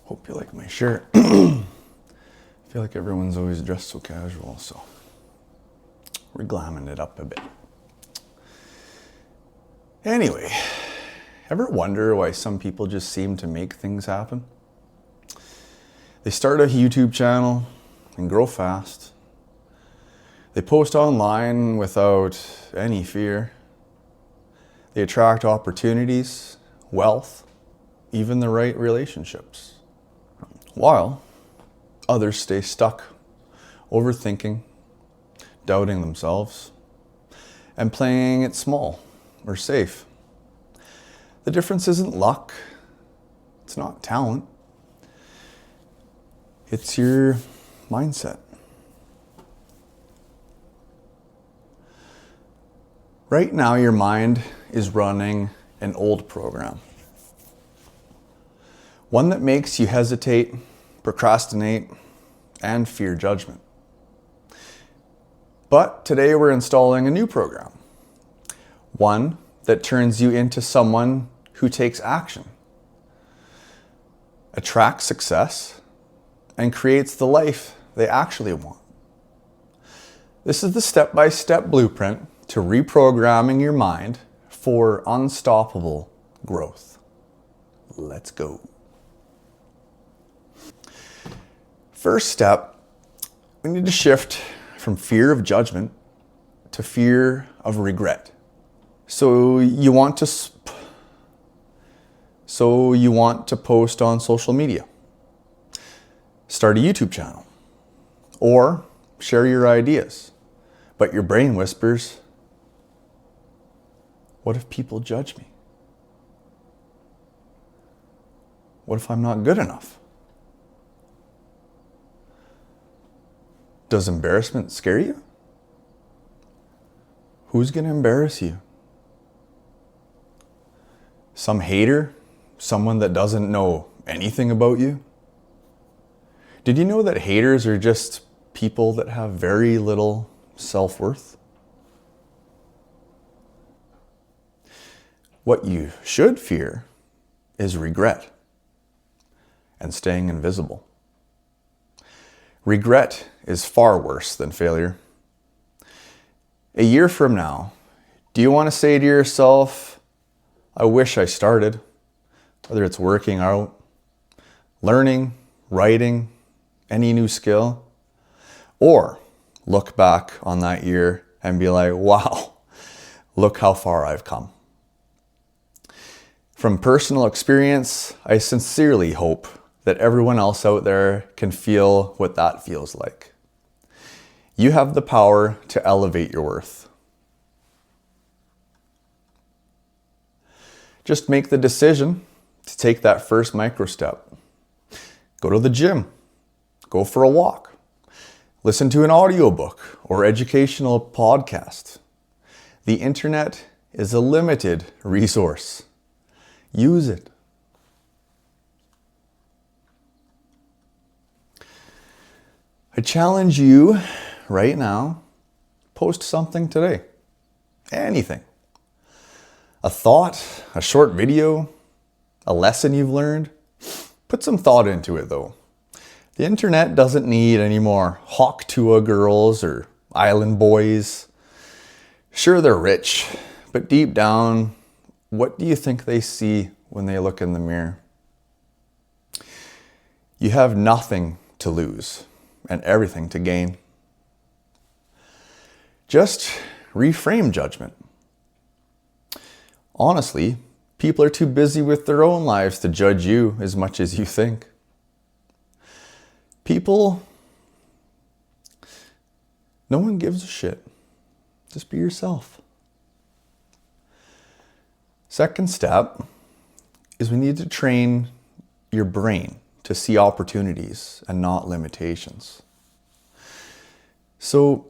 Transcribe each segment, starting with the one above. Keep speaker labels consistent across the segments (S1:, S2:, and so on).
S1: Hope you like my shirt. I feel like everyone's always dressed so casual, so we're glamming it up a bit. Anyway, ever wonder why some people just seem to make things happen? They start a YouTube channel and grow fast. They post online without any fear. They attract opportunities, wealth, even the right relationships. While others stay stuck, overthinking, doubting themselves, and playing it small or safe. The difference isn't luck. It's not talent. It's your mindset. Right now, your mind is running an old program. One that makes you hesitate, procrastinate, and fear judgment. But today we're installing a new program. One that turns you into someone who takes action, attracts success, and creates the life they actually want. This is the step-by-step blueprint to reprogramming your mind for unstoppable growth. Let's go. First step, we need to shift from fear of judgment to fear of regret. So you want to post on social media, start a YouTube channel, or share your ideas. But your brain whispers, what if people judge me? What if I'm not good enough? Does embarrassment scare you? Who's going to embarrass you? Some hater? Someone that doesn't know anything about you? Did you know that haters are just people that have very little self-worth? What you should fear is regret and staying invisible. Regret is far worse than failure. A year from now, do you want to say to yourself, I wish I started, whether it's working out, learning, writing, any new skill, or look back on that year and be like, wow, look how far I've come. From personal experience, I sincerely hope that everyone else out there can feel what that feels like. You have the power to elevate your worth. Just make the decision to take that first micro step. Go to the gym, go for a walk, listen to an audiobook or educational podcast. The internet is a limited resource. Use it. I challenge you right now, post something today. Anything. A thought, a short video, a lesson you've learned. Put some thought into it though. The internet doesn't need any more Hawk Tuah girls or island boys. Sure, they're rich, but deep down, what do you think they see when they look in the mirror? You have nothing to lose and everything to gain. Just reframe judgment. Honestly, people are too busy with their own lives to judge you as much as you think. No one gives a shit. Just be yourself. Second step is we need to train your brain to see opportunities and not limitations. So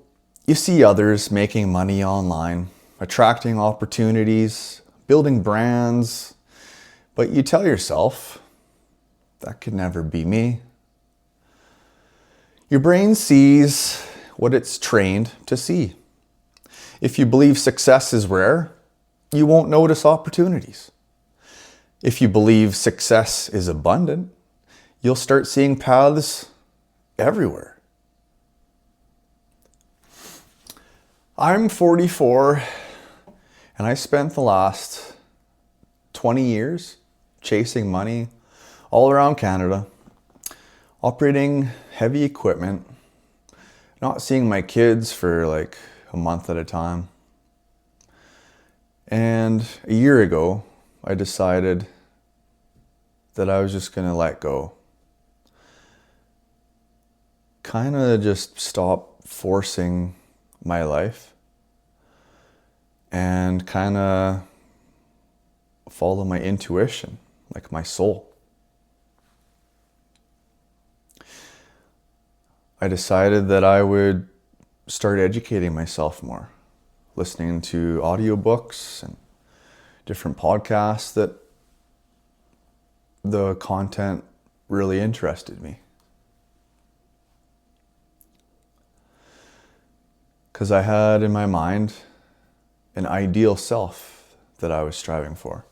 S1: you see others making money online, attracting opportunities, building brands, but you tell yourself, that could never be me. Your brain sees what it's trained to see. If you believe success is rare, you won't notice opportunities. If you believe success is abundant, you'll start seeing paths everywhere. I'm 44, and I spent the last 20 years chasing money all around Canada, operating heavy equipment, not seeing my kids for like a month at a time. And a year ago, I decided that I was just going to let go. Kind of just stop forcing my life and kind of follow my intuition, like my soul. I decided that I would start educating myself more, listening to audiobooks and different podcasts that the content really interested me. Because I had in my mind an ideal self that I was striving for.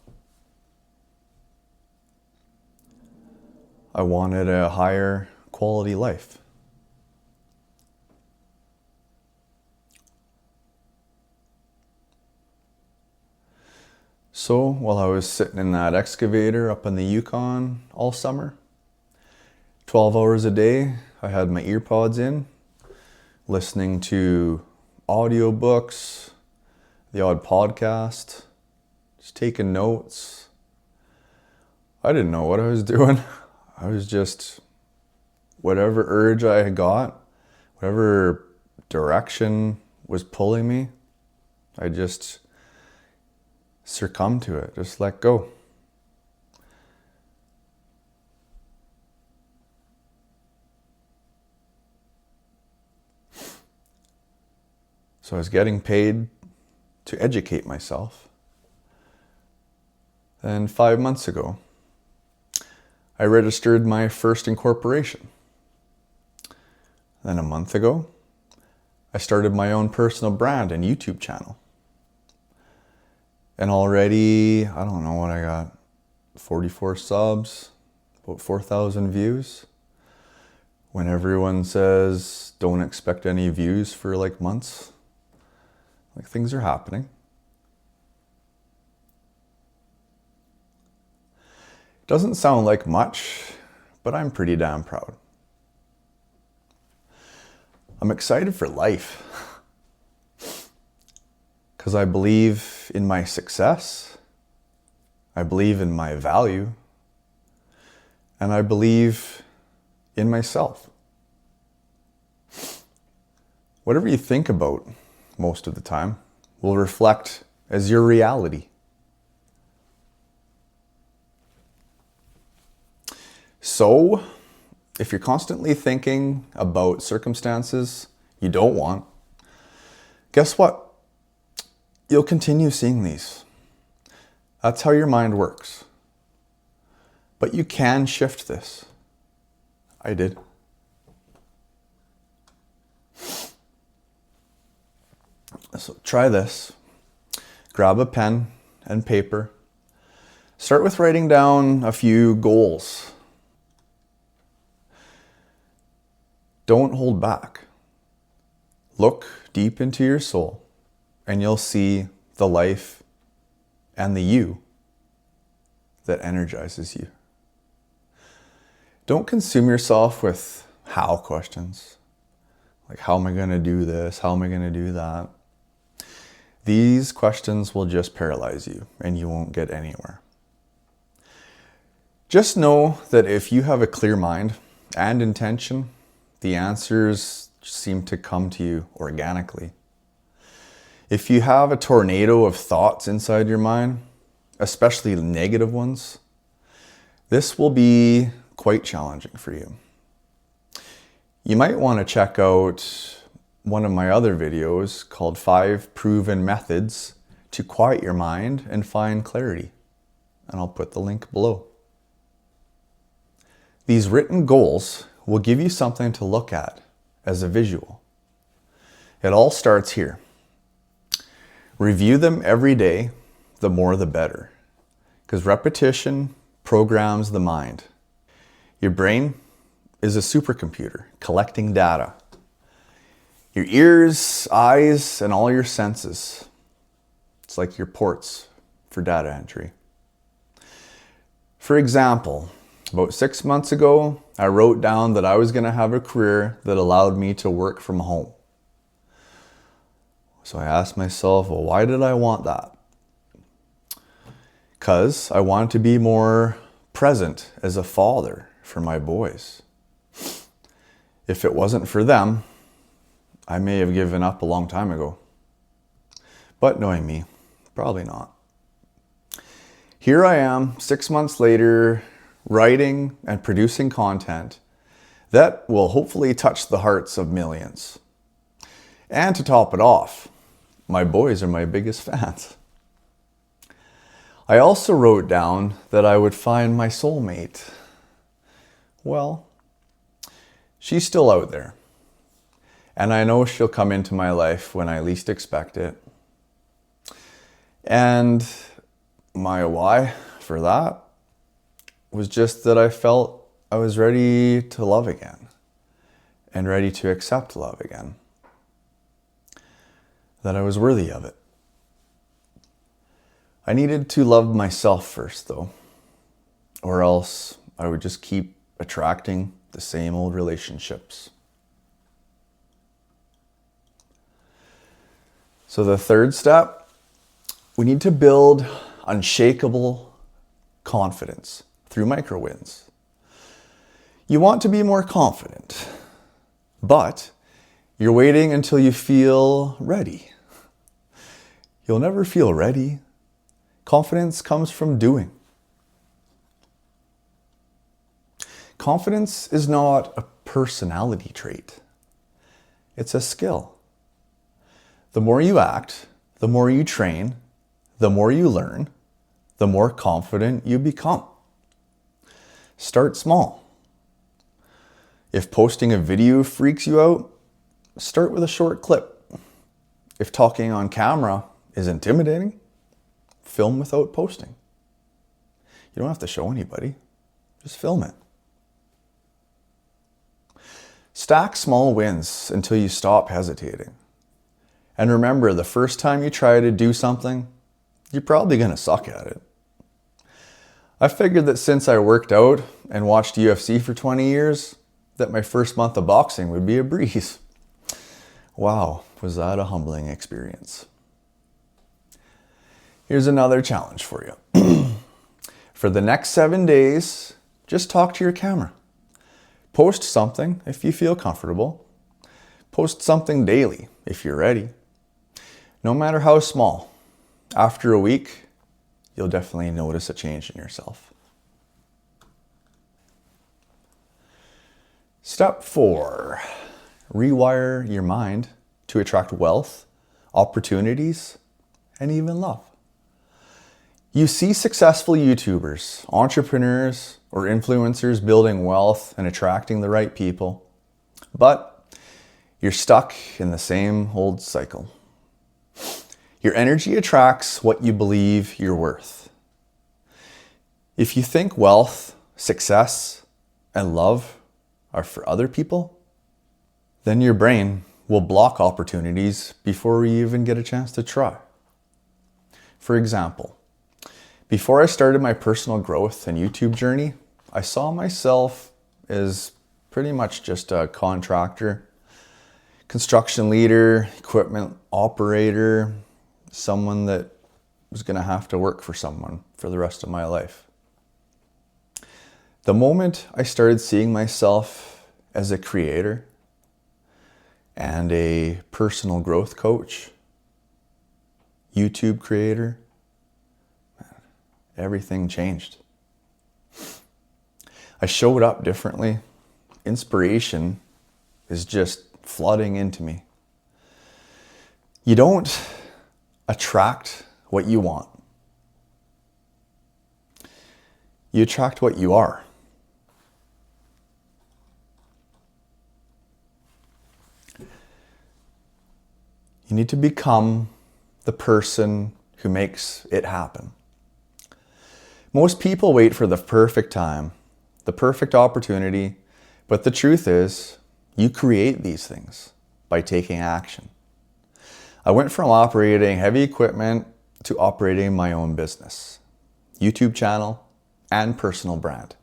S1: I wanted a higher quality life. So while I was sitting in that excavator up in the Yukon all summer, 12 hours a day, I had my earpods in, listening to audiobooks, the odd podcast, just taking notes. I didn't know what I was doing. I was just, whatever urge I had got, whatever direction was pulling me, I just succumb to it, just let go. So I was getting paid to educate myself. Then 5 months ago, I registered my first incorporation. Then a month ago, I started my own personal brand and YouTube channel. And already, I don't know what I got, 44 subs, about 4,000 views. When everyone says don't expect any views for like months, like things are happening. Doesn't sound like much, but I'm pretty damn proud. I'm excited for life. Because I believe in my success, I believe in my value, and I believe in myself. Whatever you think about most of the time will reflect as your reality. So, if you're constantly thinking about circumstances you don't want, guess what? You'll continue seeing these. That's how your mind works. But you can shift this. I did. So try this. Grab a pen and paper. Start with writing down a few goals. Don't hold back. Look deep into your soul, and you'll see the life and the you that energizes you. Don't consume yourself with how questions. Like, how am I going to do this? How am I going to do that? These questions will just paralyze you and you won't get anywhere. Just know that if you have a clear mind and intention, the answers seem to come to you organically. If you have a tornado of thoughts inside your mind, especially negative ones, this will be quite challenging for you. You might want to check out one of my other videos called 5 Proven Methods to Quiet Your Mind and Find Clarity, and I'll put the link below. These written goals will give you something to look at as a visual. It all starts here. Review them every day, the more the better. Because repetition programs the mind. Your brain is a supercomputer collecting data. Your ears, eyes, and all your senses. It's like your ports for data entry. For example, about 6 months ago, I wrote down that I was going to have a career that allowed me to work from home. So I asked myself, well, why did I want that? Because I wanted to be more present as a father for my boys. If it wasn't for them, I may have given up a long time ago. But knowing me, probably not. Here I am, 6 months later, writing and producing content that will hopefully touch the hearts of millions. And to top it off, my boys are my biggest fans. I also wrote down that I would find my soulmate. Well, she's still out there. And I know she'll come into my life when I least expect it. And my why for that was just that I felt I was ready to love again and ready to accept love again. That I was worthy of it. I needed to love myself first though, or else I would just keep attracting the same old relationships. So the third step, we need to build unshakable confidence through micro wins. You want to be more confident, but you're waiting until you feel ready. You'll never feel ready. Confidence comes from doing. Confidence is not a personality trait. It's a skill. The more you act, the more you train, the more you learn, the more confident you become. Start small. If posting a video freaks you out, start with a short clip. If talking on camera is intimidating, film without posting. You don't have to show anybody, just film it. Stack small wins until you stop hesitating. And remember, the first time you try to do something, you're probably going to suck at it. I figured that since I worked out and watched UFC for 20 years, that my first month of boxing would be a breeze. Wow, was that a humbling experience. Here's another challenge for you. For the next 7 days, just talk to your camera. Post something if you feel comfortable. Post something daily if you're ready. No matter how small, after a week, you'll definitely notice a change in yourself. Step 4, rewire your mind to attract wealth, opportunities, and even love. You see successful YouTubers, entrepreneurs, or influencers building wealth and attracting the right people, but you're stuck in the same old cycle. Your energy attracts what you believe you're worth. If you think wealth, success, and love are for other people, then your brain will block opportunities before you even get a chance to try. For example, before I started my personal growth and YouTube journey, I saw myself as pretty much just a contractor, construction leader, equipment operator, someone that was going to have to work for someone for the rest of my life. The moment I started seeing myself as a creator and a personal growth coach, YouTube creator, everything changed. I showed up differently. Inspiration is just flooding into me. You don't attract what you want. You attract what you are. You need to become the person who makes it happen. Most people wait for the perfect time, the perfect opportunity, but the truth is, you create these things by taking action. I went from operating heavy equipment to operating my own business, YouTube channel, and personal brand.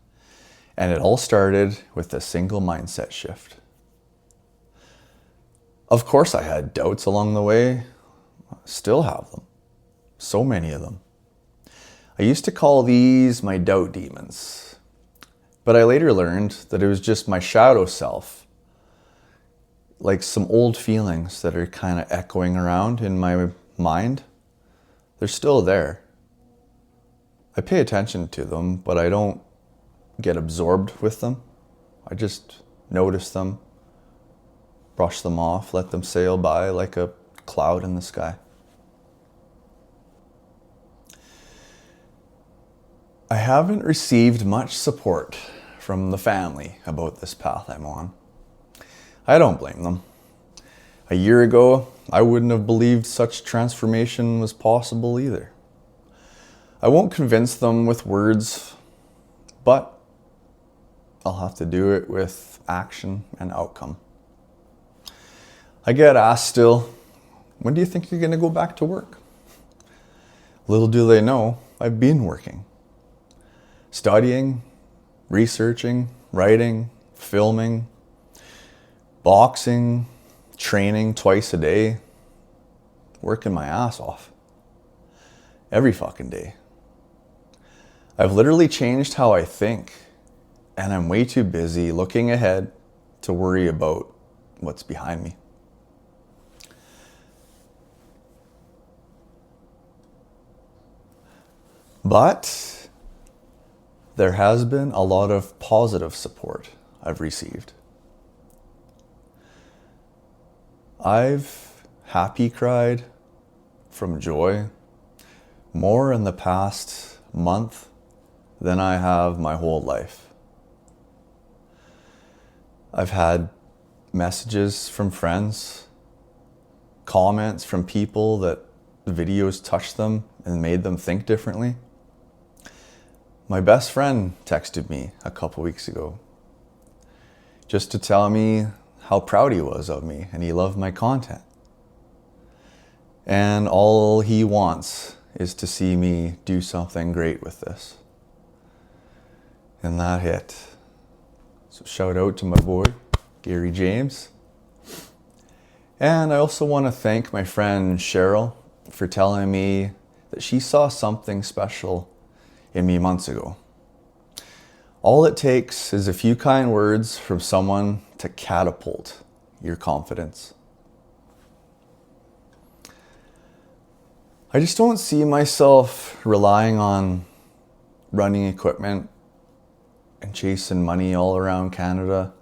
S1: And it all started with a single mindset shift. Of course, I had doubts along the way. Still have them. So many of them. I used to call these my doubt demons. But I later learned that it was just my shadow self, like some old feelings that are kind of echoing around in my mind. They're still there. I pay attention to them, but I don't get absorbed with them. I just notice them, brush them off, let them sail by like a cloud in the sky. I haven't received much support from the family about this path I'm on. I don't blame them. A year ago, I wouldn't have believed such transformation was possible either. I won't convince them with words, but I'll have to do it with action and outcome. I get asked still, when do you think you're going to go back to work? Little do they know, I've been working. Studying, researching, writing, filming, boxing, training twice a day, working my ass off. Every fucking day. I've literally changed how I think, and I'm way too busy looking ahead to worry about what's behind me. But there has been a lot of positive support I've received. I've happy cried from joy more in the past month than I have my whole life. I've had messages from friends, comments from people that the videos touched them and made them think differently. My best friend texted me a couple weeks ago just to tell me how proud he was of me and he loved my content. And all he wants is to see me do something great with this. And that hit. So shout out to my boy, Gary James. And I also want to thank my friend Cheryl for telling me that she saw something special in me months ago. All it takes is a few kind words from someone to catapult your confidence. I just don't see myself relying on running equipment and chasing money all around Canada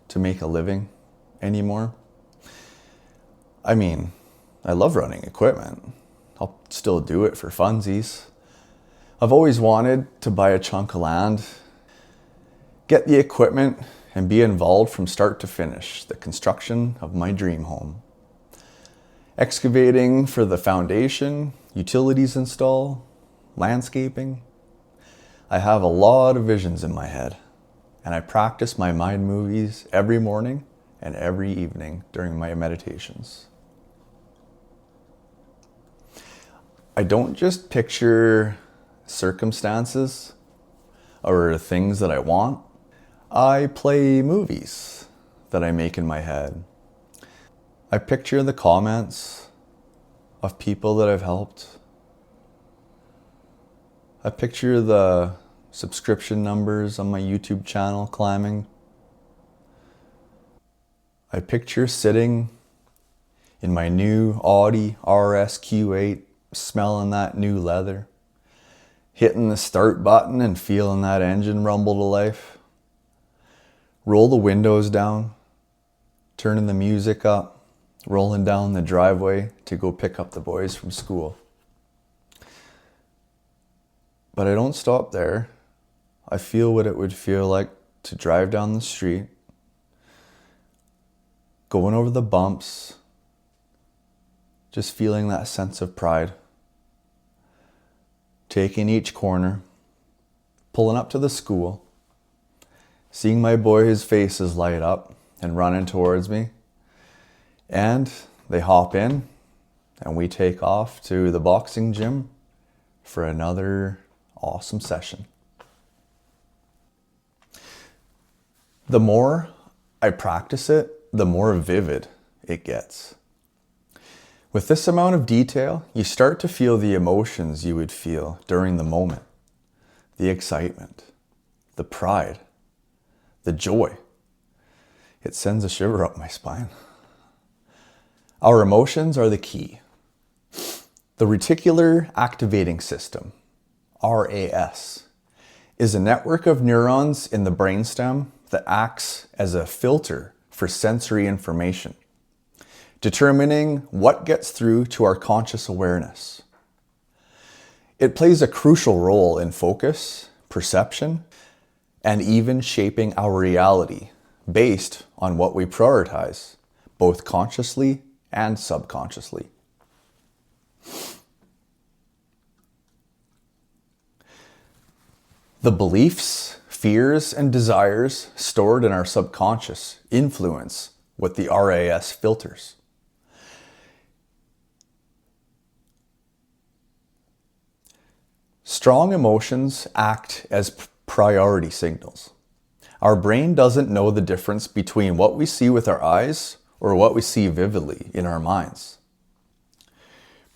S1: to make a living anymore. I mean, I love running equipment. I'll still do it for funsies. I've always wanted to buy a chunk of land, get the equipment, and be involved from start to finish, the construction of my dream home. Excavating for the foundation, utilities install, landscaping. I have a lot of visions in my head, and I practice my mind movies every morning and every evening during my meditations. I don't just picture circumstances or things that I want. I play movies that I make in my head. I picture the comments of people that I've helped. I picture the subscription numbers on my YouTube channel climbing. I picture sitting in my new Audi RS Q8, smelling that new leather, hitting the start button and feeling that engine rumble to life. Roll the windows down, turning the music up, rolling down the driveway to go pick up the boys from school. But I don't stop there. I feel what it would feel like to drive down the street, going over the bumps, just feeling that sense of pride, taking each corner, pulling up to the school, seeing my boys' faces light up and running towards me. And they hop in and we take off to the boxing gym for another awesome session. The more I practice it, the more vivid it gets. With this amount of detail, you start to feel the emotions you would feel during the moment. The excitement, the pride, the joy. It sends a shiver up my spine. Our emotions are the key. The reticular activating system, RAS, is a network of neurons in the brainstem that acts as a filter for sensory information, determining what gets through to our conscious awareness. It plays a crucial role in focus, perception, and even shaping our reality based on what we prioritize, both consciously and subconsciously. The beliefs, fears, and desires stored in our subconscious influence what the RAS filters. Strong emotions act as priority signals. Our brain doesn't know the difference between what we see with our eyes or what we see vividly in our minds.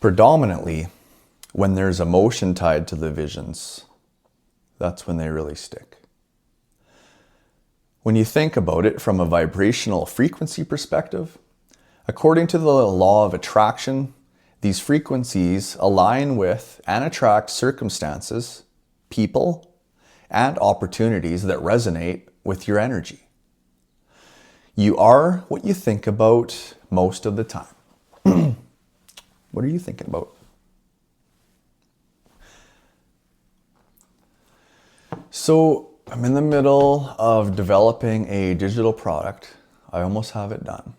S1: Predominantly, when there's emotion tied to the visions, that's when they really stick. When you think about it from a vibrational frequency perspective, according to the law of attraction, these frequencies align with and attract circumstances, people, and opportunities that resonate with your energy. You are what you think about most of the time. What are you thinking about? So I'm in the middle of developing a digital product. I almost have it done.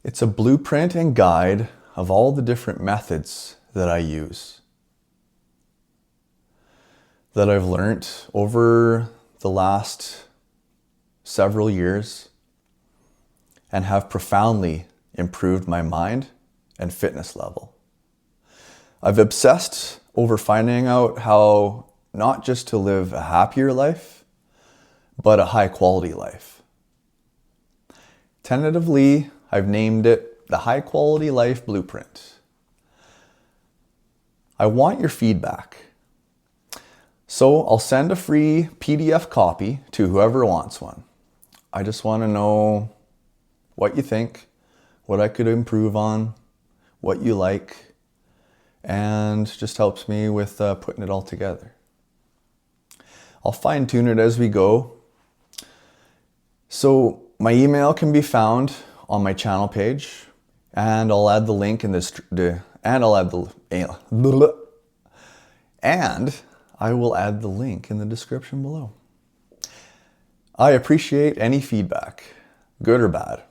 S1: It's a blueprint and guide of all the different methods that I use, that I've learned over the last several years and have profoundly improved my mind and fitness level. I've obsessed over finding out how not just to live a happier life, but a high quality life. Tentatively, I've named it the High Quality Life Blueprint. I want your feedback. So I'll send a free PDF copy to whoever wants one. I just want to know what you think, what I could improve on, what you like, and just helps me with putting it all together. I'll fine tune it as we go. So my email can be found on my channel page, and I'll add the link in this, and I will add the link in the description below. I appreciate any feedback, good or bad.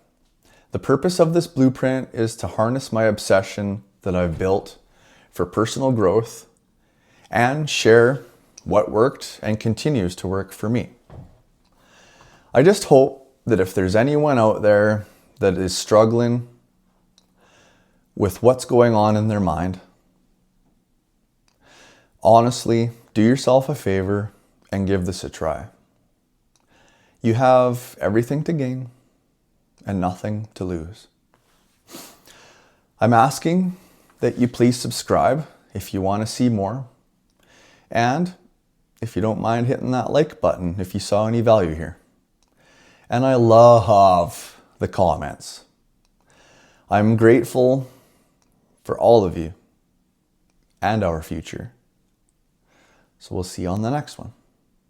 S1: The purpose of this blueprint is to harness my obsession that I've built for personal growth and share what worked and continues to work for me. I just hope that if there's anyone out there that is struggling with what's going on in their mind, honestly, do yourself a favor and give this a try. You have everything to gain and nothing to lose. I'm asking that you please subscribe if you want to see more, and if you don't mind hitting that like button if you saw any value here. And I love the comments. I'm grateful for all of you and our future. So we'll see you on the next one.